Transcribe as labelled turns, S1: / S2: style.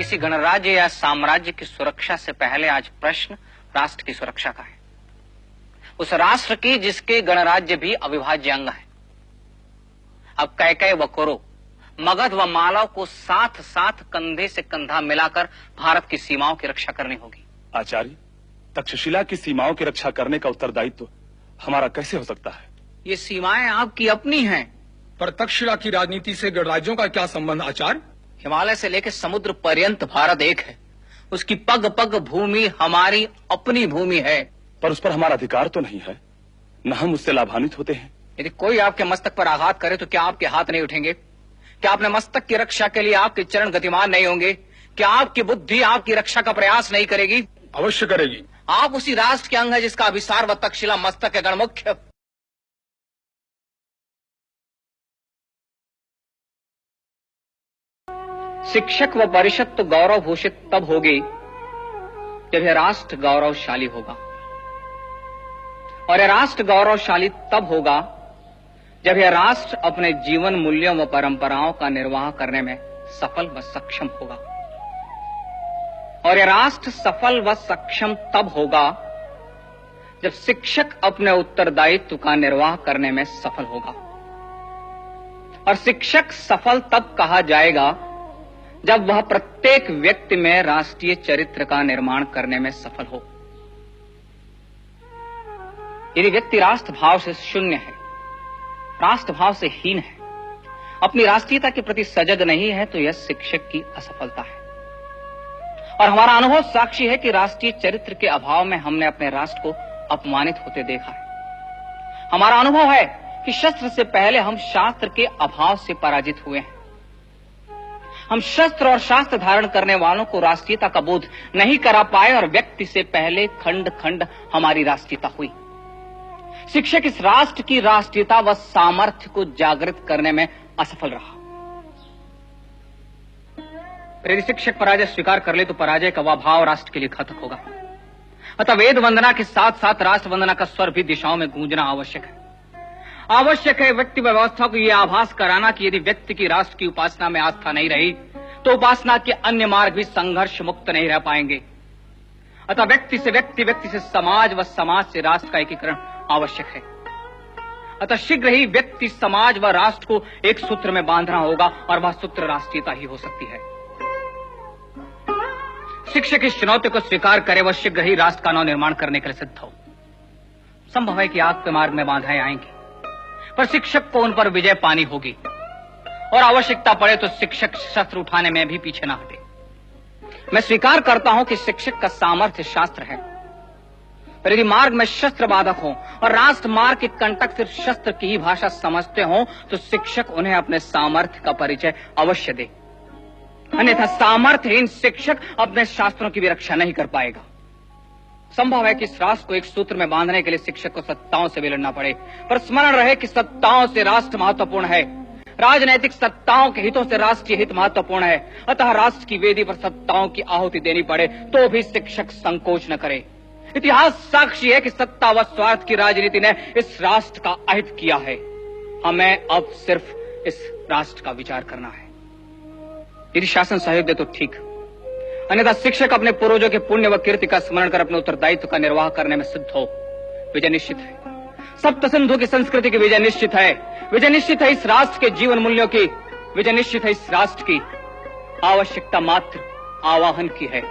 S1: किसी गणराज्य या साम्राज्य की सुरक्षा से पहले आज प्रश्न राष्ट्र की सुरक्षा का है, उस राष्ट्र की जिसके गणराज्य भी अविभाज्य अंग है। अब कैकय व कौरव, मगध व मालव को साथ साथ कंधे से कंधा मिलाकर भारत की सीमाओं की रक्षा करनी होगी।
S2: आचार्य, तक्षशिला की सीमाओं की रक्षा करने का उत्तरदायित्व हमारा कैसे हो सकता है?
S1: ये सीमाएं आपकी अपनी हैं।
S3: पर तक्षशिला की राजनीति से गणराज्यों का क्या संबंध आचार्य?
S1: हिमालय से लेकर समुद्र पर्यंत भारत एक है, उसकी पग पग भूमि हमारी अपनी भूमि है।
S2: पर उस पर हमारा अधिकार तो नहीं है, न हम उससे लाभान्वित होते हैं।
S1: यदि कोई आपके मस्तक पर आघात करे तो क्या आपके हाथ नहीं उठेंगे? क्या अपने मस्तक की रक्षा के लिए आपके चरण गतिमान नहीं होंगे? क्या आपकी बुद्धि आपकी रक्षा का प्रयास नहीं करेगी?
S3: अवश्य करेगी।
S1: आप उसी राष्ट्र के अंग है जिसका अभिसार व तक्षशिला मस्तक है गणमुख्य। शिक्षक व परिषद तो गौरव भूषित तब होगी जब यह राष्ट्र गौरवशाली होगा, और यह राष्ट्र गौरवशाली तब होगा जब यह राष्ट्र अपने जीवन मूल्यों व परंपराओं का निर्वाह करने में सफल व सक्षम होगा, और यह राष्ट्र सफल व सक्षम तब होगा जब शिक्षक अपने उत्तरदायित्व का निर्वाह करने में सफल होगा। और शिक्षक सफल तब कहा जाएगा जब वह प्रत्येक व्यक्ति में राष्ट्रीय चरित्र का निर्माण करने में सफल हो। यदि व्यक्ति राष्ट्र भाव से शून्य है, राष्ट्र भाव से हीन है, अपनी राष्ट्रीयता के प्रति सजग नहीं है, तो यह शिक्षक की असफलता है। और हमारा अनुभव साक्षी है कि राष्ट्रीय चरित्र के अभाव में हमने अपने राष्ट्र को अपमानित होते देखा है। हमारा अनुभव है कि शस्त्र से पहले हम शास्त्र के अभाव से पराजित हुए हैं। हम शस्त्र और शास्त्र धारण करने वालों को राष्ट्रीयता का बोध नहीं करा पाए, और व्यक्ति से पहले खंड खंड हमारी राष्ट्रीयता हुई। शिक्षक इस राष्ट्र की राष्ट्रीयता व सामर्थ्य को जागृत करने में असफल रहा। यदि शिक्षक पराजय स्वीकार कर ले तो पराजय का वह भाव राष्ट्र के लिए घातक होगा। अतः वेद वंदना के साथ साथ राष्ट्र वंदना का स्वर भी दिशाओं में गूंजना आवश्यक है। आवश्यक है व्यक्ति व्यवस्था को यह आभास कराना कि यदि व्यक्ति की राष्ट्र की उपासना में आस्था नहीं रही तो उपासना के अन्य मार्ग भी संघर्ष मुक्त नहीं रह पाएंगे। अतः व्यक्ति से व्यक्ति, व्यक्ति से समाज व समाज से राष्ट्र का एकीकरण आवश्यक है। अतः शीघ्र ही व्यक्ति, समाज व राष्ट्र को एक सूत्र में बांधना होगा, और वह सूत्र राष्ट्रीयता ही हो सकती है। शिक्षक इस चुनौती को स्वीकार करे, वह शीघ्र ही राष्ट्र का नव निर्माण करने के लिए सिद्ध हो। संभव है कि आग के मार्ग में बाधाएं आएंगी, पर शिक्षक को उन पर विजय पानी होगी, और आवश्यकता पड़े तो शिक्षक शस्त्र उठाने में भी पीछे ना हटे। मैं स्वीकार करता हूं कि शिक्षक का सामर्थ्य शास्त्र है, पर यदि मार्ग में शस्त्र बाधक हो और राष्ट्र मार्ग के कंटक सिर्फ शस्त्र की ही भाषा समझते हो तो शिक्षक उन्हें अपने सामर्थ्य का परिचय अवश्य दे। अन्यथा सामर्थ्यहीन शिक्षक अपने शास्त्रों की भी रक्षा नहीं कर पाएगा। संभव है कि इस राष्ट्र को एक सूत्र में बांधने के लिए शिक्षक को सत्ताओं से भी लड़ना पड़े, पर स्मरण रहे कि सत्ताओं से राष्ट्र महत्वपूर्ण है, राजनैतिक सत्ताओं के हितों से राष्ट्रीय हित महत्वपूर्ण है। अतः राष्ट्र की वेदी पर सत्ताओं की आहुति देनी पड़े तो भी शिक्षक संकोच न करे। इतिहास साक्षी है कि सत्ता व स्वार्थ की राजनीति ने इस राष्ट्र का अहित किया है। हमें अब सिर्फ इस राष्ट्र का विचार करना है। यदि शासन सहयोग दे तो ठीक, अन्यथा शिक्षक अपने पूर्वजों के पुण्य व कीर्ति का स्मरण कर अपने उत्तरदायित्व का निर्वाह करने में सिद्ध हो। विजय निश्चित है। सप्त सिंधु की संस्कृति की विजय निश्चित है। विजय निश्चित है इस राष्ट्र के जीवन मूल्यों की। विजय निश्चित है इस राष्ट्र की। आवश्यकता मात्र आवाहन की है।